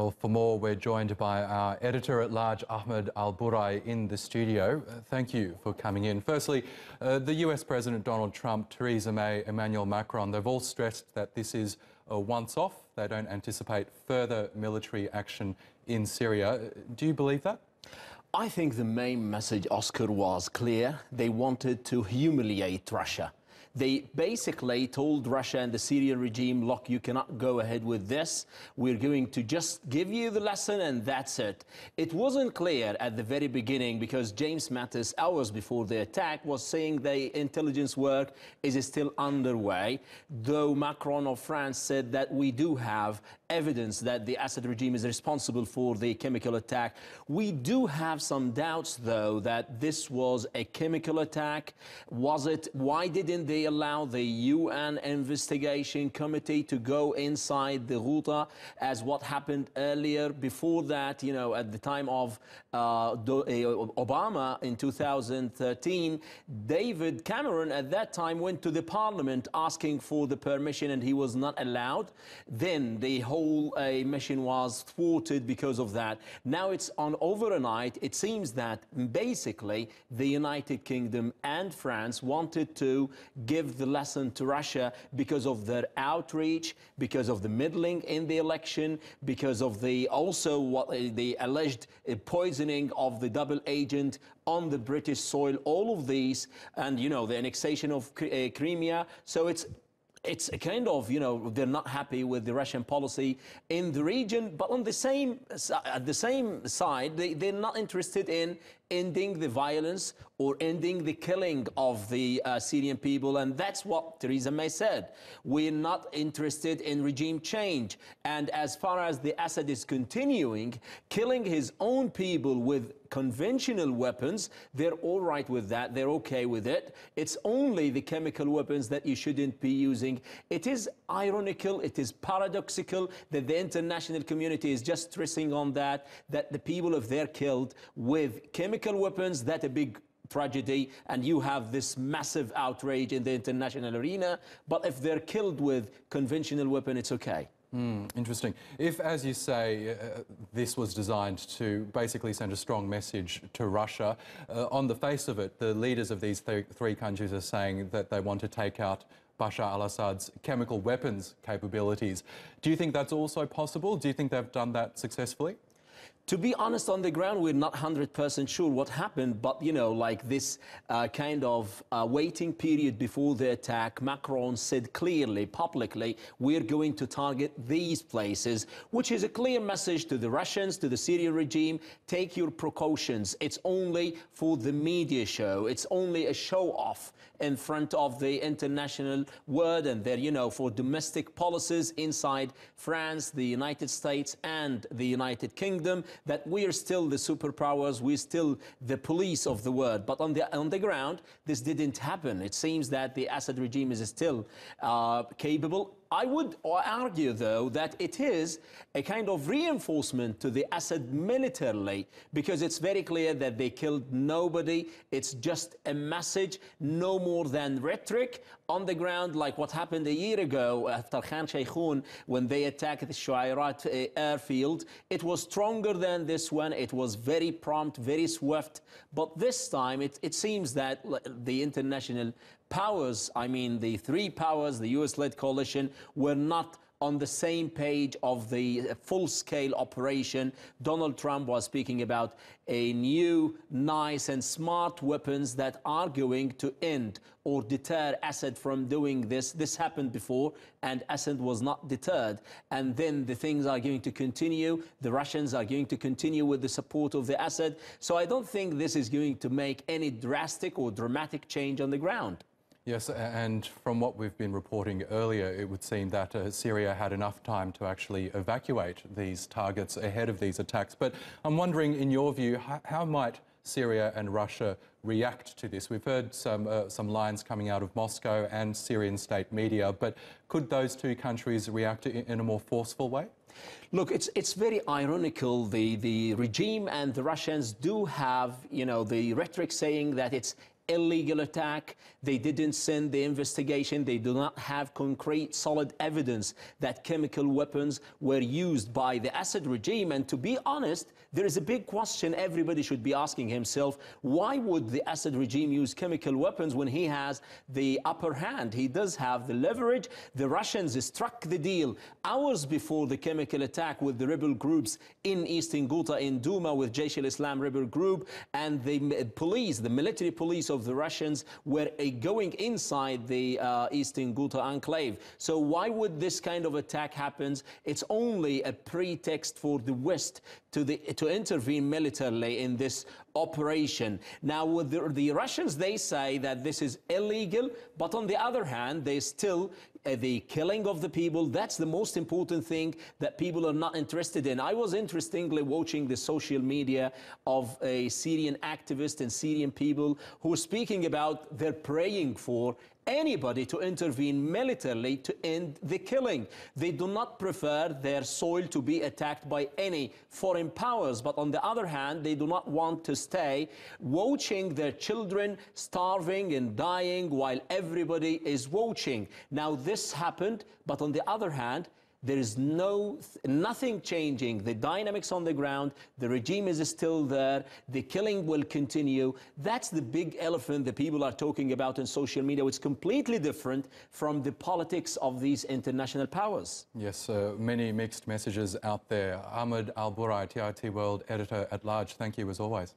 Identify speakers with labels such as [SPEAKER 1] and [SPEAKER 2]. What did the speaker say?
[SPEAKER 1] Well, for more, we're joined by our editor-at-large, Ahmed Burai, in the studio. Thank you for coming in. Firstly, the US President Donald Trump, Theresa May, Emmanuel Macron, they've all stressed that this is a once-off. They don't anticipate further military action in Syria. Do you believe that?
[SPEAKER 2] I think the main message, Oscar, was clear. They wanted to humiliate Russia. They basically told Russia and the Syrian regime, look, you cannot go ahead with this. We're going to just give you the lesson and that's it. It wasn't clear at the very beginning because James Mattis, hours before the attack, was saying the intelligence work is still underway, though Macron of France said that we do have evidence that the Assad regime is responsible for the chemical attack. We do have some doubts, though, that this was a chemical attack. Was it? Why didn't they allow the UN investigation committee to go inside the Ghouta as what happened earlier? Before that, you know, at the time of Obama in 2013, David Cameron at that time went to the parliament asking for the permission and he was not allowed. Then the whole mission was thwarted because of that. Now it's on overnight. It seems that basically the United Kingdom and France wanted to give the lesson to Russia because of their outreach, because of the meddling in the election, because of the the alleged poisoning of the double agent on the British soil, all of these, and you know, the annexation of Crimea. So it's a kind of, you know, they're not happy with the Russian policy in the region, but on the same side, they're not interested in ending the violence or ending the killing of the Syrian people. And that's what Theresa May said. We're not interested in regime change. And as far as the Assad is continuing, killing his own people with conventional weapons, they're all right with that. They're okay with it. It's only the chemical weapons that you shouldn't be using. It is ironical, it is paradoxical that the international community is just stressing on that the people, if they're killed with chemical weapons, that's a big tragedy, and you have this massive outrage in the international arena. But if they're killed with conventional weapon, it's okay.
[SPEAKER 1] Interesting. If, as you say, this was designed to basically send a strong message to Russia, on the face of it, the leaders of these three countries are saying that they want to take out Bashar al-Assad's chemical weapons capabilities. Do you think that's also possible? Do you think they've done that successfully?
[SPEAKER 2] To be honest, on the ground, we're not 100% sure what happened, but, you know, like this kind of waiting period before the attack, Macron said clearly, publicly, we're going to target these places, which is a clear message to the Russians, to the Syrian regime, take your precautions. It's only for the media show. It's only a show-off in front of the international world, and they're, you know, for domestic policies inside France, the United States, and the United Kingdom, that we are still the superpowers, we're still the police of the world. But on the ground, this didn't happen. It seems that the Assad regime is still capable. I would argue, though, that it is a kind of reinforcement to the Assad militarily, because it's very clear that they killed nobody. It's just a message, no more than rhetoric. On the ground, like what happened a year ago after Khan Sheikhoun, when they attacked the Shuayrat airfield, it was stronger than this one. It was very prompt, very swift. But this time, it seems that the international powers, I mean the three powers, the US-led coalition, were not on the same page of the full-scale operation. Donald Trump was speaking about a new, nice and smart weapons that are going to end or deter Assad from doing this. This happened before, and Assad was not deterred. And then the things are going to continue. The Russians are going to continue with the support of the Assad. So I don't think this is going to make any drastic or dramatic change on the ground.
[SPEAKER 1] Yes, and from what we've been reporting earlier, it would seem that Syria had enough time to actually evacuate these targets ahead of these attacks. But I'm wondering, in your view, how might Syria and Russia react to this? We've heard some lines coming out of Moscow and Syrian state media, but could those two countries react in a more forceful way?
[SPEAKER 2] Look, it's very ironical. The regime and the Russians do have, you know, the rhetoric saying that it's illegal attack. They didn't send the investigation. They do not have concrete, solid evidence that chemical weapons were used by the Assad regime. And to be honest, there is a big question everybody should be asking himself. Why would the Assad regime use chemical weapons when he has the upper hand? He does have the leverage. The Russians struck the deal hours before the chemical attack with the rebel groups in eastern Ghouta, in Douma, with Jaish al-Islam rebel group, and the police, the military police of the Russians were going inside the eastern Ghouta enclave. So why would this kind of attack happen? It's only a pretext for the West to intervene militarily in this operation. Now, with the Russians, they say that this is illegal, but on the other hand, they still the killing of the people, that's the most important thing that people are not interested in. I was interestingly watching the social media of a Syrian activist and Syrian people who were speaking about they're praying for anybody to intervene militarily to end the killing. They do not prefer their soil to be attacked by any foreign powers, but on the other hand, they do not want to stay watching their children starving and dying while everybody is watching. Now, this happened, but on the other hand, there is nothing changing. The dynamics on the ground, the regime is still there, the killing will continue. That's the big elephant that people are talking about in social media, which is completely different from the politics of these international powers.
[SPEAKER 1] Yes, many mixed messages out there. Ahmed Al-Burai, TRT World Editor at Large, thank you as always.